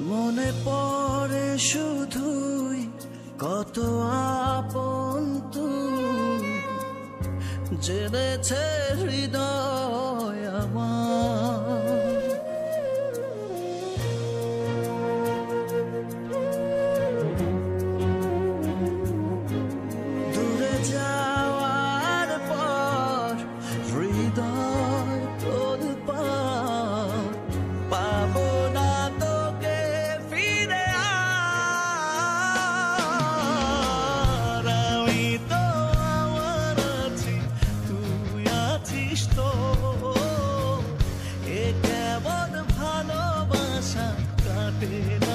মনে পড়ে শুধুই কত আপন তুই, জেনেছে হৃদয় আমার। দূরে যাওয়ার পর হৃদয় তোলপাড়, পাবো না তোকে ফিরে আর। আমি তো আমার আছি, তুই আছিস তো, এ কেমন ভালোবাসা কাটে না।